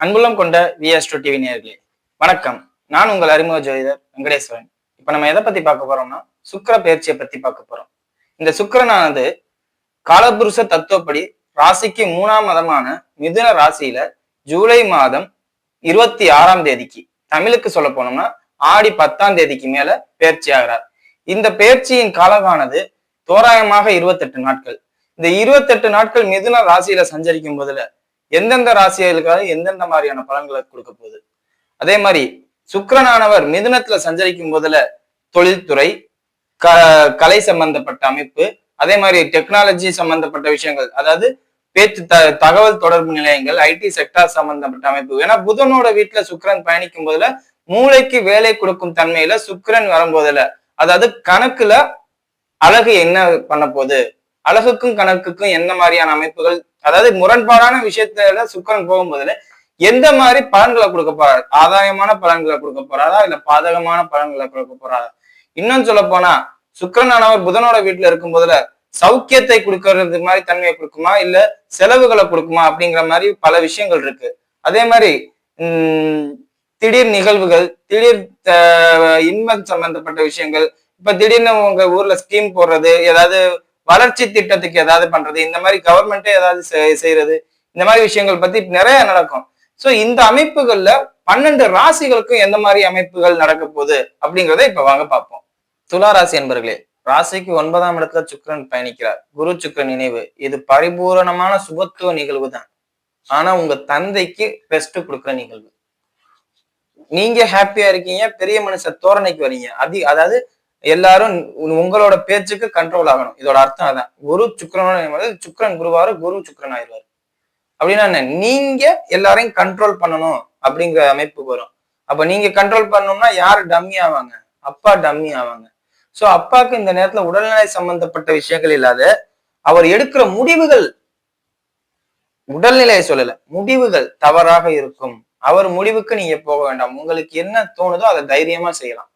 அன்புள்ளம் கொண்ட விஎஸ்2 டிவி நேயர்களே வணக்கம். நான் உங்கள் அறிமுக ஜோதிடர் வெங்கடேஸ்வரன். இப்ப நம்ம எதை பத்தி பார்க்க போறோம்னா சுக்கிர பயிற்சியை பத்தி பார்க்க போறோம். இந்த சுக்கிரனானது காலபுருஷ தத்துவப்படி ராசிக்கு 3ஆம் மதமான மிதுன ராசியில ஜூலை மாதம் 26ஆம் தேதிக்கு, தமிழுக்கு சொல்ல போனோம்னா ஆடி 10ஆம் தேதிக்கு மேல பயிற்சி ஆகிறார். இந்த பயிற்சியின் காலமானது தோராயமாக 28 நாட்கள். இந்த 28 நாட்கள் மிதுன ராசியில சஞ்சரிக்கும் போதுல எந்தெந்த ராசிகளுக்காக எந்தெந்த மாதிரியான பலன்களை கொடுக்க போகுது. அதே மாதிரி சுக்கிரனானவர் மிதுனத்துல சஞ்சரிக்கும் போதுல தொழில்துறை, கலை சம்பந்தப்பட்ட அமைப்பு, அதே மாதிரி டெக்னாலஜி சம்பந்தப்பட்ட விஷயங்கள், அதாவது பேச்சு தகவல் தொடர்பு நிலையங்கள், ஐடி செக்டார் சம்பந்தப்பட்ட அமைப்பு. ஏன்னா புதனோட வீட்டுல சுக்கிரன் பயணிக்கும் போதுல மூளைக்கு வேலை கொடுக்கும் தன்மையில சுக்கிரன் வரும்போதுல, அதாவது கணக்குல அழகு என்ன பண்ண போகுது, அழகுக்கும் கணக்குக்கும் என்ன மாதிரியான அமைப்புகள், அதாவது முரண்பாடான விஷயத்துல சுக்கிரன் போகும்போதுல எந்த மாதிரி பலன்களை கொடுக்க போறாரு, ஆதாயமான பலன்களை கொடுக்க போறாரா இல்ல பாதகமான பலன்களை கொடுக்க போறாரா. இன்னும் சொல்ல போனா சுக்கிரனானவர் புதனோட வீட்டுல இருக்கும் போதுல சௌக்கியத்தை கொடுக்கறது மாதிரி தன்மையை கொடுக்குமா இல்ல செலவுகளை கொடுக்குமா அப்படிங்கிற மாதிரி பல விஷயங்கள் இருக்கு. அதே மாதிரி திடீர் நிகழ்வுகள், திடீர் இன்கம் சம்பந்தப்பட்ட விஷயங்கள், இப்ப திடீர்னு உங்க ஊர்ல ஸ்கீம் போடுறது, ஏதாவது வளர்ச்சி திட்டத்துக்கு ஏதாவது பண்றது, இந்த மாதிரி கவர்மெண்ட்டே ஏதாவது செய்யறது, இந்த மாதிரி விஷயங்கள் பத்தி நிறைய நடக்கும். சோ இந்த அமைப்புகள்ல 12 ராசிகளுக்கும் எந்த மாதிரி அமைப்புகள் நடக்க போகுது அப்படிங்கிறத இப்ப வாங்க பார்ப்போம். துலா ராசி என்பர்களே, ராசிக்கு 9ஆம் இடத்துல சுக்கிரன் பயணிக்கிறார். குரு சுக்கிரன் இணைவு இது பரிபூரணமான சுபத்துவ நிகழ்வு தான். ஆனா உங்க தந்தைக்கு ரெஸ்ட் கொடுக்குற நிகழ்வு. நீங்க ஹாப்பியா இருக்கீங்க, பெரிய மனுஷ தோரணைக்கு வரீங்க. அதாவது எல்லாரும் உங்களோட பேச்சுக்கு கண்ட்ரோல் ஆகணும். இதோட அர்த்தம் அதான். குரு சுக்கிரனோட சுக்கிரன் குருவாரு, குரு சுக்கிரன் ஆயிடுவாரு. அப்படின்னா நீங்க எல்லாரையும் கண்ட்ரோல் பண்ணணும் அப்படிங்கிற அமைப்புக்கு வரும். அப்ப நீங்க கண்ட்ரோல் பண்ணணும்னா யாரு டம்மி ஆவாங்க? அப்பா டம்மி ஆவாங்க. சோ அப்பாவுக்கு இந்த நேரத்துல உடல்நிலை சம்பந்தப்பட்ட விஷயங்கள் இல்லாத அவர் எடுக்கிற முடிவுகள், உடல்நிலையை சொல்லல, முடிவுகள் தவறாக இருக்கும். அவர் முடிவுக்கு நீங்க போக வேண்டாம். உங்களுக்கு என்ன தோணுதோ அதை தைரியமா செய்யலாம்.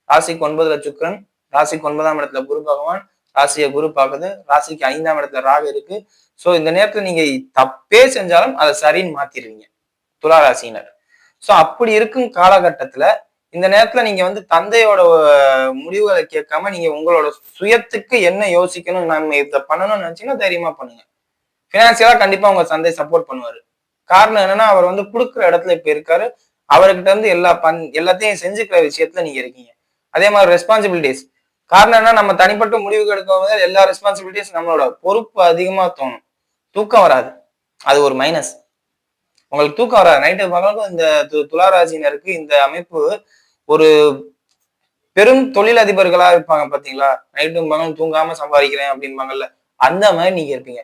ராசிக்கு 9ல சுக்கிரன், ராசிக்கு 9ஆம் இடத்துல குரு பகவான், ராசியை குரு பார்க்குது, ராசிக்கு 5ஆம் இடத்துல ராகு இருக்கு. சோ இந்த நேரத்துல நீங்க தப்பே செஞ்சாலும் அதை சரின்னு மாத்திடுவீங்க துலா ராசியினர். சோ அப்படி இருக்கும் காலகட்டத்துல இந்த நேரத்துல நீங்க தந்தையோட முடிவுகளை கேட்காம நீங்க உங்களோட சுயத்துக்கு என்ன யோசிக்கணும், நம்ம இதை பண்ணணும்னு நினைச்சீங்கன்னா தைரியமா பண்ணுங்க. பினான்சியலா கண்டிப்பா உங்க தந்தை சப்போர்ட் பண்ணுவாரு. காரணம் என்னன்னா அவர் கொடுக்குற இடத்துல இப்ப இருக்காரு. அவர்கிட்ட எல்லாத்தையும் செஞ்சுக்கிற விஷயத்துல நீங்க இருக்கீங்க. அதே மாதிரி ரெஸ்பான்சிபிலிட்டிஸ், காரணம் என்ன, நம்ம தனிப்பட்ட முடிவுகள் எடுக்கும் போது எல்லா ரெஸ்பான்சிபிலிட்டிஸ் நம்மளோட பொறுப்பு அதிகமா தோணும். தூக்கம் வராது, அது ஒரு மைனஸ். உங்களுக்கு தூக்கம் வராது. நைட்டு பகலுக்கும் இந்த துளாராசினருக்கு இந்த அமைப்பு ஒரு பெரும் தொழிலதிபர்களா இருப்பாங்க பாத்தீங்களா, நைட்டும் பகலும் தூங்காம சம்பாதிக்கிறேன் அப்படின்பாங்கல்ல, அந்த மாதிரி நீங்க இருப்பீங்க.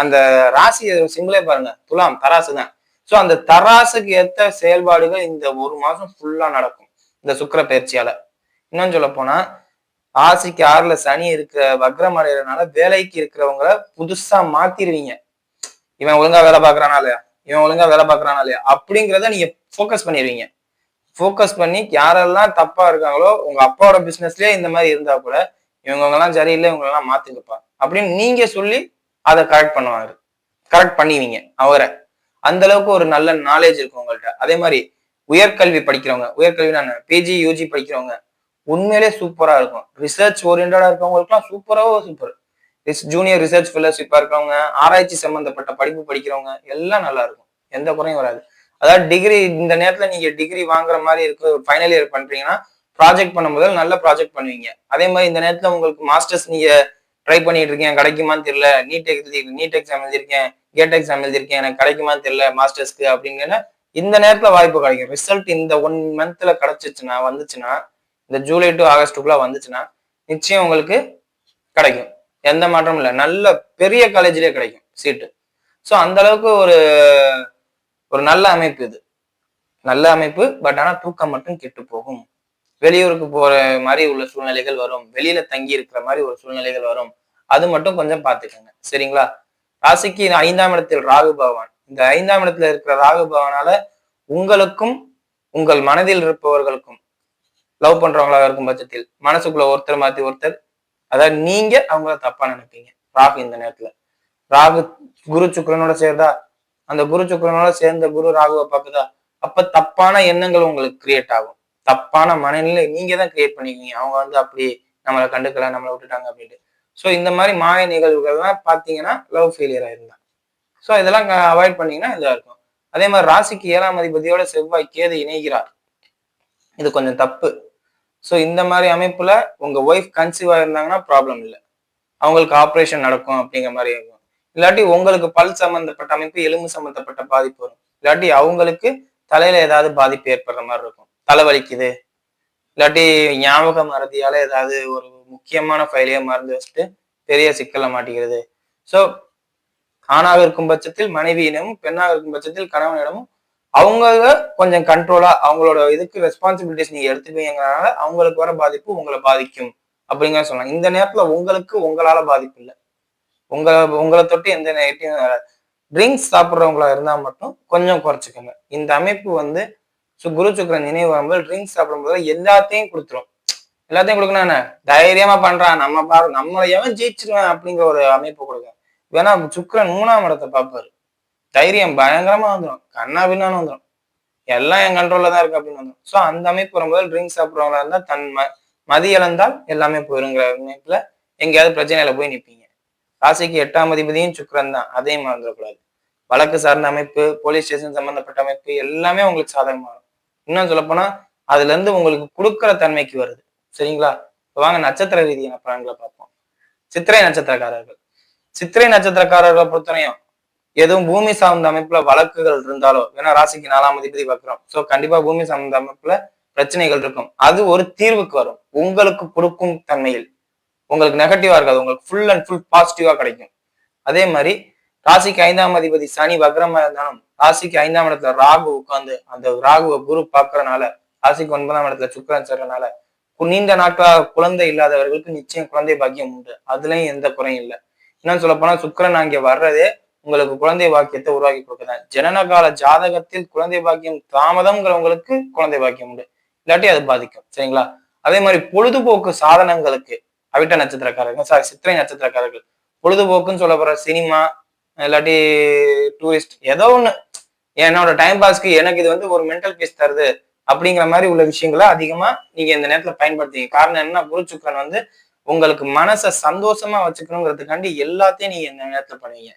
அந்த ராசி சிம்பிளே பாருங்க, துலாம் தராசு தான். சோ அந்த தராசுக்கு ஏத்த செயல்பாடுகள் இந்த ஒரு மாசம் ஃபுல்லா நடக்கும் இந்த சுக்கிர பயிற்சியால. இன்னும் சொல்ல போனா ராசிக்கு 6ல சனி இருக்கிற வக்ரம் அடைகிறதுனால வேலைக்கு இருக்கிறவங்கள புதுசா மாத்திருவீங்க. இவன் ஒழுங்கா வேலை பார்க்கறானா இல்லையா, இவன் ஒழுங்கா வேலை பார்க்கறானா இல்லையா அப்படிங்கிறத நீங்க போக்கஸ் பண்ணிடுவீங்க. போக்கஸ் பண்ணி யாரெல்லாம் தப்பா இருக்காங்களோ, உங்க அப்பாவோட பிசினஸ்லயே இந்த மாதிரி இருந்தா கூட இவங்க எல்லாம் சரியில்லை, இவங்க எல்லாம் மாத்துக்கப்பா அப்படின்னு நீங்க சொல்லி அதை கரெக்ட் பண்ணுவாங்க, கரெக்ட் பண்ணுவீங்க அவரை. அந்த அளவுக்கு ஒரு நல்ல நாலேஜ் இருக்கும் உங்கள்கிட்ட. அதே மாதிரி உயர்கல்வி படிக்கிறவங்க, உயர்கல்வி பிஜி யூஜி படிக்கிறவங்க உண்மையிலே சூப்பரா இருக்கும். ரிசர்ச் ஓரியன்டா இருக்கவங்களுக்குலாம் சூப்பர். ஜூனியர் ரிசர்ச் ஃபெலோஷிப்பா இருக்கவங்க, ஆராய்ச்சி சம்பந்தப்பட்ட படிப்பு படிக்கிறவங்க எல்லாம் நல்லா இருக்கும், எந்த குறையும் வராது. அதாவது டிகிரி, இந்த நேரத்துல நீங்க டிகிரி வாங்குற மாதிரி இருக்கு, ஃபைனல் இயர் பண்றீங்கன்னா ப்ராஜெக்ட் பண்ணும்போது நல்ல ப்ராஜெக்ட் பண்ணுவீங்க. அதே மாதிரி இந்த நேரத்துல உங்களுக்கு மாஸ்டர்ஸ் நீங்க ட்ரை பண்ணிட்டு இருக்கேன், கிடைக்குமான்னு தெரியல, நீட் எக்ஸாம் எழுதியிருக்கேன், கேட் எக்ஸாம் எழுதியிருக்கேன், எனக்கு கிடைக்குமான்னு தெரியல மாஸ்டர்ஸ்க்கு அப்படிங்கன்னா இந்த நேரத்துல வாய்ப்பு கிடைக்கும். ரிசல்ட் இந்த 1 மந்த்ல வந்துச்சுன்னா, இந்த ஜூலை டு ஆகஸ்டுக்குள்ள வந்துச்சுன்னா நிச்சயம் உங்களுக்கு கிடைக்கும், எந்த மாற்றமும் இல்லை. நல்ல பெரிய காலேஜ்லயே கிடைக்கும் சீட்டு. ஸோ அந்த அளவுக்கு ஒரு நல்ல அமைப்பு இது, நல்ல அமைப்பு. பட் ஆனா தூக்கம் மட்டும் கெட்டு போகும். வெளியூருக்கு போற மாதிரி உள்ள சூழ்நிலைகள் வரும், வெளியில தங்கி இருக்கிற மாதிரி ஒரு சூழ்நிலைகள் வரும். அது மட்டும் கொஞ்சம் பார்த்துக்கோங்க, சரிங்களா? ராசிக்கு 5ஆம் இடத்தில் ராகு பகவான். இந்த 5ஆம் இடத்துல இருக்கிற ராகு பகவானால உங்களுக்கும் உங்கள் மனதில் இருப்பவர்களுக்கும், லவ் பண்றவங்களா இருக்கும் பட்சத்தில் மனசுக்குள்ள ஒருத்தர் மாத்தி ஒருத்தர், அதாவது நீங்க அவங்கள தப்பா நினைப்பீங்க. ராகு இந்த நேரத்துல, ராகு குரு சுக்கிரனோட சேர்ந்தா அந்த குரு சுக்கிரனோட சேர்ந்த குரு ராகுவை பாக்குதா, அப்ப தப்பான எண்ணங்கள் உங்களுக்கு கிரியேட் ஆகும். தப்பான மனநிலை நீங்க தான் கிரியேட் பண்ணிக்குவீங்க. அவங்க வந்து அப்படி நம்மளை கண்டுக்கல, நம்மளை விட்டுட்டாங்க அப்படின்ட்டு. சோ இந்த மாதிரி மாய நிகழ்வுகள்லாம் பாத்தீங்கன்னா லவ் ஃபெயிலியர் ஆயிருந்தா. சோ இதெல்லாம் அவாய்ட் பண்ணீங்கன்னா இதா இருக்கும். அதே மாதிரி ராசிக்கு 7ஆம் அதிபதியோட செவ்வாய் கேது இணைகிறார். இது கொஞ்சம் தப்பு. சோ இந்த மாதிரி அமைப்புல உங்க ஒய்ஃப் கன்சீவ் ஆயிருந்தாங்கன்னா ப்ராப்ளம் இல்லை. அவங்களுக்கு ஆப்ரேஷன் நடக்கும் அப்படிங்கிற மாதிரி இருக்கும். இல்லாட்டி உங்களுக்கு பல் சம்பந்தப்பட்ட அமைப்பு, எலும்பு சம்பந்தப்பட்ட பாதிப்பு வரும். இல்லாட்டி அவங்களுக்கு தலையில ஏதாவது பாதிப்பு ஏற்படுற மாதிரி இருக்கும். தலைவலிக்குது, இல்லாட்டி ஞாபக மறதியால ஏதாவது ஒரு முக்கியமான ஃபைலையே மறந்து வச்சுட்டு பெரிய சிக்கல்ல மாட்டிக்கிறது. சோ ஆணாக இருக்கும் பட்சத்தில் மனைவியிடமும், பெண்ணாக இருக்கும் பட்சத்தில் கணவனிடமும் அவங்க கொஞ்சம் கண்ட்ரோலா அவங்களோட இதுக்கு ரெஸ்பான்சிபிலிட்டிஸ் நீங்க எடுத்துக்குவீங்கனால அவங்களுக்கு வர பாதிப்பு உங்களை பாதிக்கும் அப்படிங்கிற சொல்லலாம். இந்த நேரத்துல உங்களுக்கு உங்களால பாதிப்பு இல்லை. உங்களை தொட்டு எந்த நெகட்டிவும் வராது. ட்ரிங்க்ஸ் சாப்பிட்றவங்களா இருந்தா மட்டும் கொஞ்சம் குறைச்சிக்கோங்க. இந்த அமைப்பு வந்து குரு சுக்கிரன் நினைவு வரும்போது ட்ரிங்க்ஸ் சாப்பிடும்போது எல்லாத்தையும் கொடுத்துரும். எல்லாத்தையும் கொடுக்கணும் என்ன தைரியமா பண்றான், நம்ம பாரு நம்மளை எவன் ஜெயிச்சிருவேன் அப்படிங்கிற ஒரு அமைப்பு கொடுங்க. வேணா சுக்கிரன் 3ஆம் இடத்தை பார்ப்பாரு. தைரியம் பயங்கரமா வந்துடும், கண்ணா பின்னான்னு வந்துடும், எல்லாம் என் கண்ட்ரோல்ல தான் இருக்கு அப்படின்னு வந்துடும். ஸோ அந்த அமைப்பு வரும்போது ட்ரிங்க்ஸ் சாப்பிட்றவங்களா இருந்தா மதி இழந்தால் எல்லாமே போயிருங்கிற அமைப்புல எங்கேயாவது பிரச்சனையில போய் நிற்பீங்க. ராசிக்கு 8ஆம் அதிபதியும் சுக்கிரன் தான், அதையும் மறந்துடக்கூடாது. வழக்கு சார்ந்த அமைப்பு, போலீஸ் ஸ்டேஷன் சம்பந்தப்பட்ட அமைப்பு எல்லாமே உங்களுக்கு சாதகமா இருக்கும். இன்னும் சொல்லப்போனா அதுல இருந்து உங்களுக்கு கொடுக்குற தன்மைக்கு வருது. சரிங்களா? வாங்க நட்சத்திர ரீதியான பலன்களை பார்ப்போம். சித்திரை நட்சத்திரக்காரர்கள். சித்திரை நட்சத்திரக்காரர்களை பொறுத்தவரையும் எதுவும் பூமி சார்ந்த அமைப்புல வழக்குகள் இருந்தாலோ, ஏன்னா ராசிக்கு 4ஆம் அதிபதி வக்ரம். சோ கண்டிப்பா பூமி சார்ந்த அமைப்புல பிரச்சனைகள் இருக்கும். அது ஒரு தீர்வுக்கு வரும். உங்களுக்கு கொடுக்கும் தன்மையில் உங்களுக்கு நெகட்டிவா இருக்காது, உங்களுக்கு ஃபுல் அண்ட் ஃபுல் பாசிட்டிவா கிடைக்கும். அதே மாதிரி ராசிக்கு 5ஆம் அதிபதி சனி வக்ரமா இருந்தாலும் ராசிக்கு 5ஆம் இடத்துல ராகு உட்கார்ந்து அந்த ராகுவை குரு பாக்குறதுனால, ராசிக்கு 9ஆம் இடத்துல சுக்கிரன் சேர்றதுனால நீண்ட நாட்களாக குழந்தை இல்லாதவர்களுக்கு நிச்சயம் குழந்தை பாக்கியம் உண்டு. அதுலயும் எந்த குறையும் இல்லை. என்னன்னு சொல்ல போனா சுக்கிரன் அங்கே வர்றதே உங்களுக்கு குழந்தை பாக்கியத்தை உருவாக்கி கொடுக்குறேன். ஜனனகால ஜாதகத்தில் குழந்தை பாக்கியம் தாமதம்ங்கிறவங்களுக்கு குழந்தை பாக்கியம் உண்டு, இல்லாட்டி அது பாதிக்கும். சரிங்களா? அதே மாதிரி பொழுதுபோக்கு சாதனங்களுக்கு அவிட்ட நட்சத்திரக்காரர்கள், சித்திரை நட்சத்திரக்காரர்கள் பொழுதுபோக்குன்னு சொல்லப்படுற சினிமா, இல்லாட்டி டூரிஸ்ட், ஏதோ ஒண்ணு என்னோட டைம் பாஸ்க்கு எனக்கு இது வந்து ஒரு மென்டல் பீஸ் தருது அப்படிங்கிற மாதிரி உள்ள விஷயங்களை அதிகமா நீங்க இந்த நேரத்துல பயன்படுத்திங்க. காரணம் என்ன, குரு சுக்கிரன் வந்து உங்களுக்கு மனசை சந்தோஷமா வச்சுக்கணுங்கிறதுக்காண்டி எல்லாத்தையும் நீங்க இந்த நேரத்துல பண்ணுவீங்க.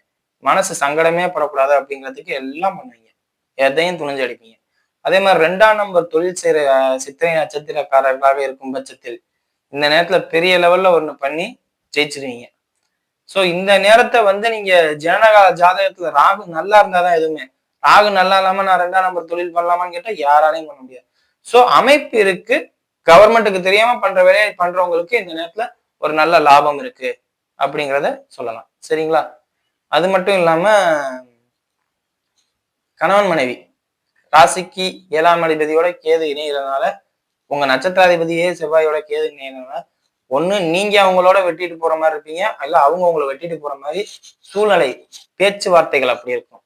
மனசு சங்கடமே படக்கூடாது அப்படிங்கிறதுக்கு எல்லாம் பண்ணுவீங்க, எதையும் துணிஞ்சு அடிப்பீங்க. அதே மாதிரி 2ஆம் நம்பர் தொழில் செய்யற சித்திரை நட்சத்திரக்காரர்களாக இருக்கும் பட்சத்தில் இந்த நேரத்துல பெரிய லெவல்ல ஒண்ணு பண்ணி ஜெயிச்சிருவீங்க. சோ இந்த நேரத்தை வந்து நீங்க ஜனனகால ஜாதகத்துல ராகு நல்லா இருந்தாதான் எதுவுமே. ராகு நல்லா இல்லாம நான் 2ஆம் நம்பர் தொழில் பண்ணலாமான்னு கேட்டா யாராலையும் பண்ண முடியாது. சோ அமைப்பு இருக்கு, கவர்மெண்ட்டுக்கு தெரியாம பண்ற வேலையை பண்றவங்களுக்கு இந்த நேரத்துல ஒரு நல்ல லாபம் இருக்கு அப்படிங்கிறத சொல்லலாம். சரிங்களா? அது மட்டும் இல்லாம கணவன் மனைவி ராசிக்கு 7ஆம் அதிபதியோட கேது இணைகிறதுனால, உங்க நட்சத்திராதிபதியே செவ்வாயோட கேது இணைகிறதுனால ஒண்ணு நீங்க அவங்களோட வெட்டிட்டு போற மாதிரி இருப்பீங்க, இல்ல அவங்க உங்களை வெட்டிட்டு போற மாதிரி சூழ்நிலை, பேச்சுவார்த்தைகள் அப்படி இருக்கும்.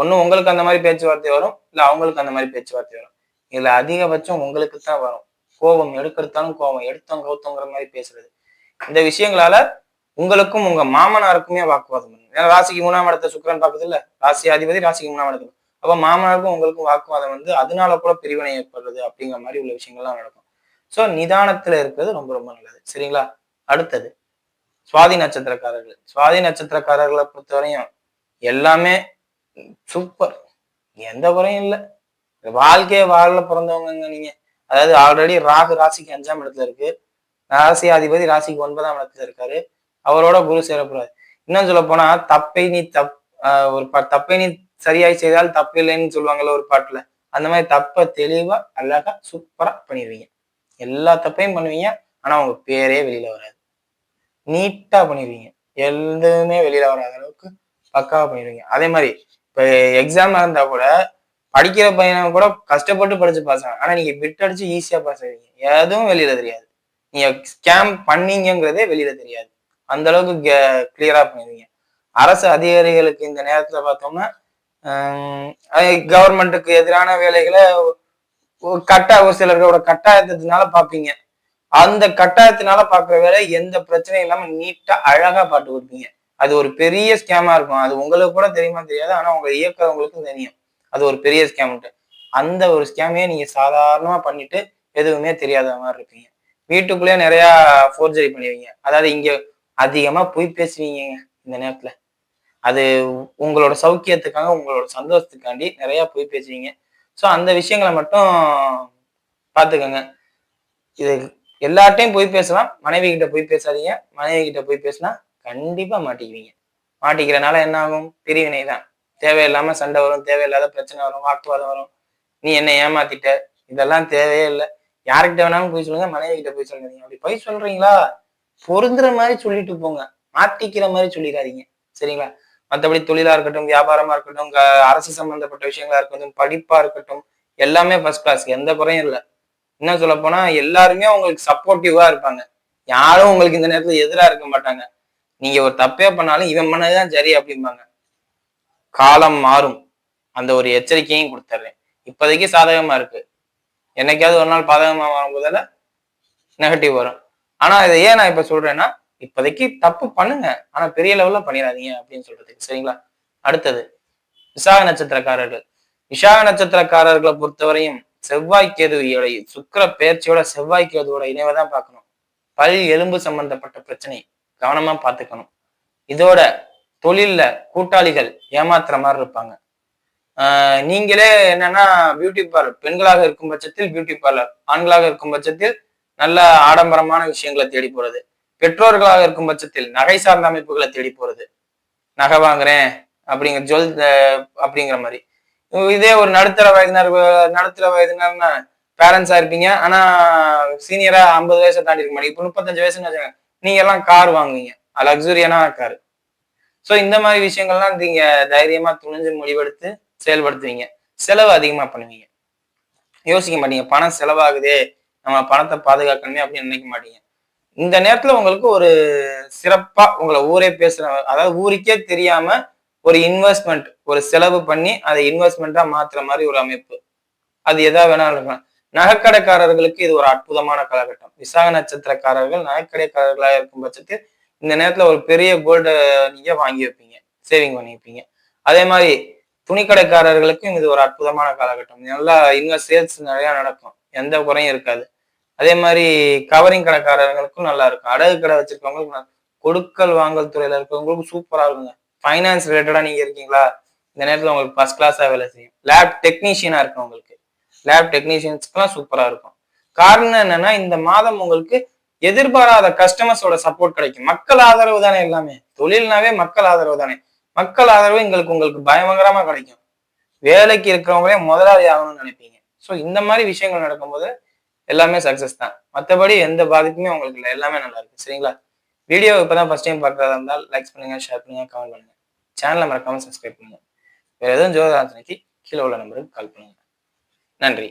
ஒண்ணு உங்களுக்கு அந்த மாதிரி பேச்சுவார்த்தை வரும், இல்ல அவங்களுக்கு அந்த மாதிரி பேச்சுவார்த்தை வரும். இதுல அதிகபட்சம் உங்களுக்கு தான் வரும். கோபம் எடுக்கிறதாலும் கோபம், எடுத்தோம் கௌத்தங்கிற மாதிரி பேசுறது. இந்த விஷயங்களால உங்களுக்கும் உங்க மாமனாருக்குமே வாக்குவாதம் பண்ணும். ஏன்னா ராசிக்கு 3ஆம் இடத்தை சுக்கிரன் பார்க்குது இல்ல, ராசி அதிபதி ராசிக்கு 3ஆம் இடத்துல. அப்ப மாமனாருக்கும் உங்களுக்கும் வாக்குவாதம் வந்து அதனால கூட பிரிவினை ஏற்படுறது அப்படிங்கிற மாதிரி உள்ள விஷயங்கள்லாம் நடக்கும். சோ நிதானத்துல இருக்கிறது ரொம்ப ரொம்ப நல்லது. சரிங்களா? அடுத்தது சுவாதி நட்சத்திரக்காரர்கள். சுவாதி நட்சத்திரக்காரர்களை பொறுத்தவரையும் எல்லாமே சூப்பர், எந்த குறையும் இல்லை. வாழ்க்கையே வாழ பிறந்தவங்க நீங்க. அதாவது ஆல்ரெடி ராகு ராசிக்கு 5ஆம் இடத்துல இருக்கு, ராசி அதிபதி ராசிக்கு 9ஆம் இடத்துல இருக்காரு, அவரோட குரு சேரக்கூடாது. இன்னும் சொல்ல போனா தப்பை நீ ஒரு தப்பை நீ சரியாய் செய்தால் தப்பு இல்லைன்னு சொல்லுவாங்கல்ல ஒரு பாட்டுல, அந்த மாதிரி தப்ப தெளிவா அழகா சூப்பரா பண்ணிடுவீங்க. எல்லா தப்பையும் பண்ணுவீங்க, ஆனா உங்க பேரே வெளியில வராது. நீட்டா பண்ணிடுவீங்க, எதுவுமே வெளியில வராத அளவுக்கு பக்காவா பண்ணிடுவீங்க. அதே மாதிரி இப்ப எக்ஸாம் இருந்தா கூட படிக்கிற பையனை கூட கஷ்டப்பட்டு படிச்சு பாஸ் ஆகும், ஆனா நீங்க பிட் அடிச்சு ஈஸியா பாஸ் ஆவீங்க. எதுவும் வெளியில தெரியாது, நீங்க ஸ்கேம் பண்ணீங்கிறதே வெளியில தெரியாது. அந்த அளவுக்கு கிளியரா பண்ணிடுவீங்க. அரசு அதிகாரிகளுக்கு இந்த நேரத்துல பார்த்தோம்னா கவர்மெண்ட்டுக்கு எதிரான வேலைகளை ஒரு சிலரோட கட்டாயத்தினால பாப்பீங்க. அந்த கட்டாயத்தினால பாக்குற வேலை எந்த பிரச்சனையும் இல்லாம நீட்டா அழகா பாட்டு கொடுப்பீங்க. அது ஒரு பெரிய ஸ்கேமா இருக்கும். அது உங்களுக்கு கூட தெரியுமா தெரியாது. ஆனா உங்க இயக்குறவங்களுக்கும் தெரியும். அது ஒரு பெரிய ஸ்கேம்ன்ட்டு. அந்த ஒரு ஸ்கேமையே நீங்க சாதாரணமா பண்ணிட்டு எதுவுமே தெரியாத மாரி இருப்பீங்க. வீட்டுக்குள்ளேயே நெறையா ஃபோர்ஜரி பண்ணுவீங்க. அதாவது இங்க அதிகமா பொய் பேசுவீங்கங்க இந்த நேரத்துல. அது உங்களோட சௌக்கியத்துக்காக, உங்களோட சந்தோஷத்துக்காண்டி நெறைய பொய் பேசுவீங்க. ஸோ அந்த விஷயங்கள மட்டும் பாத்துக்கங்க. இது எல்லார்ட்டயும் பொய் பேசலாம். மனைவி கிட்ட பொய் பேசாதீங்க. மனைவி கிட்ட பொய் பேசினா கண்டிப்பா மாட்டிக்குவீங்க. மாட்டிக்கிறனால என்ன ஆகும்? பிரிவினை தான். தேவையில்லாம சண்டை வரும், தேவையில்லாத பிரச்சனை வரும், வாக்குவாதம் வரும். நீ என்ன ஏமாத்திட்ட. இதெல்லாம் தேவையே இல்ல. யார்கிட்ட வேணாலும் பொய் சொல்லுங்க. மனைவி கிட்ட பொய் சொல்லாதீங்க. அப்படி பொய் சொல்றீங்களா? பொருந்துற மாரி சொல்லிட்டு போங்க. மாட்டிக்கிற மாரி சொல்லிறாதீங்க. சரிங்களா? மத்தபடி தொழிலா இருக்கட்டும், வியாபாரமா இருக்கட்டும், அரசு சம்பந்தப்பட்ட விஷயங்களா இருக்கட்டும், படிப்பா இருக்கட்டும், எல்லாமே ஃபர்ஸ்ட் கிளாஸ். எந்த குறையும் இல்ல. இன்னும் சொல்லப்போனா எல்லாருமே உங்களுக்கு சப்போர்ட்டிவா இருப்பாங்க. யாரும் உங்களுக்கு இந்த நேரத்துல எதிரா இருக்க மாட்டாங்க. நீங்க ஒரு தப்பே பண்ணாலும் இவன் பண்ணதுதான் சரி அப்படிம்பாங்க. காலம் மாறும். அந்த ஒரு எச்சரிக்கையும் குடுத்துர்றேன். இப்போதைக்கு சாதகமா இருக்கு. என்னைக்காவது ஒரு நாள் பாதகமா வரும்போதெல்லாம் நெகட்டிவ் வரும். ஆனா இதை ஏன் நான் இப்ப சொல்றேன்னா, இப்போதைக்கு தப்பு பண்ணுங்க. ஆனா பெரிய லெவல்ல பண்ணிடாதீங்க அப்படின்னு சொல்றதுக்கு. சரிங்களா? அடுத்தது விசாக நட்சத்திரக்காரர்கள். விசாக நட்சத்திரக்காரர்களை பொறுத்தவரையும் செவ்வாய் கேதுவோட சுக்கிர பெயர்ச்சியோட செவ்வாய் கேதுவோட இணைவை தான் பார்க்கணும். பல் எலும்பு சம்பந்தப்பட்ட பிரச்சனை கவனமா பார்த்துக்கணும். இதோட தொழில்ல கூட்டாளிகள் ஏமாத்துற மாதிரி இருப்பாங்க. நீங்களே என்னன்னா பியூட்டி பார்லர் பெண்களாக இருக்கும் பட்சத்தில் பியூட்டி பார்லர், ஆண்களாக இருக்கும் பட்சத்தில் நல்ல ஆடம்பரமான விஷயங்களை தேடி போறது, பெற்றோர்களாக இருக்கும் பட்சத்தில் நகை சார்ந்த அமைப்புகளை தேடி போறது, நகை வாங்குறேன் அப்படிங்கிற அப்படிங்கிற மாதிரி. இதே ஒரு நடுத்தர வயதினர்னா பேரண்ட்ஸா இருப்பீங்க. ஆனா சீனியரா 50 வயசை தாண்டி இருக்க மாட்டீங்க. இப்ப 35 வயசுன்னு நீங்க எல்லாம் கார் வாங்குவீங்க. லக்ஸுரியான கார். சோ இந்த மாதிரி விஷயங்கள்லாம் நீங்க தைரியமா துணிஞ்சு முடிவெடுத்து செயல்படுத்துவீங்க. செலவு அதிகமா பண்ணுவீங்க. யோசிக்க மாட்டீங்க. பணம் செலவாகுதே, நம்ம பணத்தை பாதுகாக்கணுமே அப்படின்னு நினைக்க மாட்டீங்க. இந்த நேரத்துல உங்களுக்கு ஒரு சிறப்பா உங்களை ஊரே பேசுற, அதாவது ஊருக்கே தெரியாம ஒரு இன்வெஸ்ட்மெண்ட், ஒரு செலவு பண்ணி அதை இன்வெஸ்ட்மெண்டா மாத்துற மாதிரி ஒரு அமைப்பு. அது எதா வேணாலும் இருக்கலாம். நகைக்கடைக்காரர்களுக்கு இது ஒரு அற்புதமான காலகட்டம். விசாக நட்சத்திரக்காரர்கள் நகைக்கடைக்காரர்களாக இருக்கும் பட்சத்தில் இந்த நேரத்துல ஒரு பெரிய கோல்டு நீங்க வாங்கி வைப்பீங்க, சேவிங் பண்ணி வைப்பீங்க. அதே மாதிரி துணிக்கடைக்காரர்களுக்கும் இது ஒரு அற்புதமான காலகட்டம். நல்லா சேல்ஸ் நிறைய நடக்கும். எந்த குறையும் இருக்காது. அதே மாதிரி கவரிங் கடைக்காரர்களுக்கும் நல்லா இருக்கும். அடகு கடை வச்சிருக்கவங்களுக்கு கொடுக்கல் வாங்கல் துறையில இருக்கிறவங்களுக்கு சூப்பரா இருக்குங்க. ஃபைனான்ஸ் ரிலேட்டடா நீங்க இருக்கீங்களா, இந்த நேரத்துல உங்களுக்கு ஃபர்ஸ்ட் கிளாஸா வேலை செய்யும். லேப் டெக்னீஷியனா இருக்கும் உங்களுக்கு. லேப் டெக்னீஷியன்ஸ்க்குலாம் சூப்பரா இருக்கும். காரணம் என்னன்னா இந்த மாதம் உங்களுக்கு எதிர்பாராத கஸ்டமர்ஸோட சப்போர்ட் கிடைக்கும். மக்கள் ஆதரவு தானே எல்லாமே. தொழில்னாவே மக்கள் ஆதரவு தானே. மக்கள் ஆதரவு உங்களுக்கு பயங்கரமா கிடைக்கும். வேலைக்கு இருக்கிறவங்களே முதலாளி ஆகணும்னு நினைப்பீங்க. ஸோ இந்த மாதிரி விஷயங்கள் நடக்கும்போது எல்லாமே சக்சஸ் தான். மற்றபடி எந்த பாதிப்புமே உங்களுக்கு இல்லை. எல்லாமே நல்லா இருக்கு. சரிங்களா? வீடியோ இப்பதான் ஃபர்ஸ்ட் டைம் பார்க்கறதா இருந்தால் லைக்ஸ் பண்ணுங்க, ஷேர் பண்ணுங்க, கமெண்ட் பண்ணுங்க. சேனலை மறக்காம சப்ஸ்கிரைப் பண்ணுங்க. வேற எதுவும் ஜோதிட ஆலோசனைக்கு கீழே உள்ள நம்பருக்கு கால் பண்ணுங்க. நன்றி.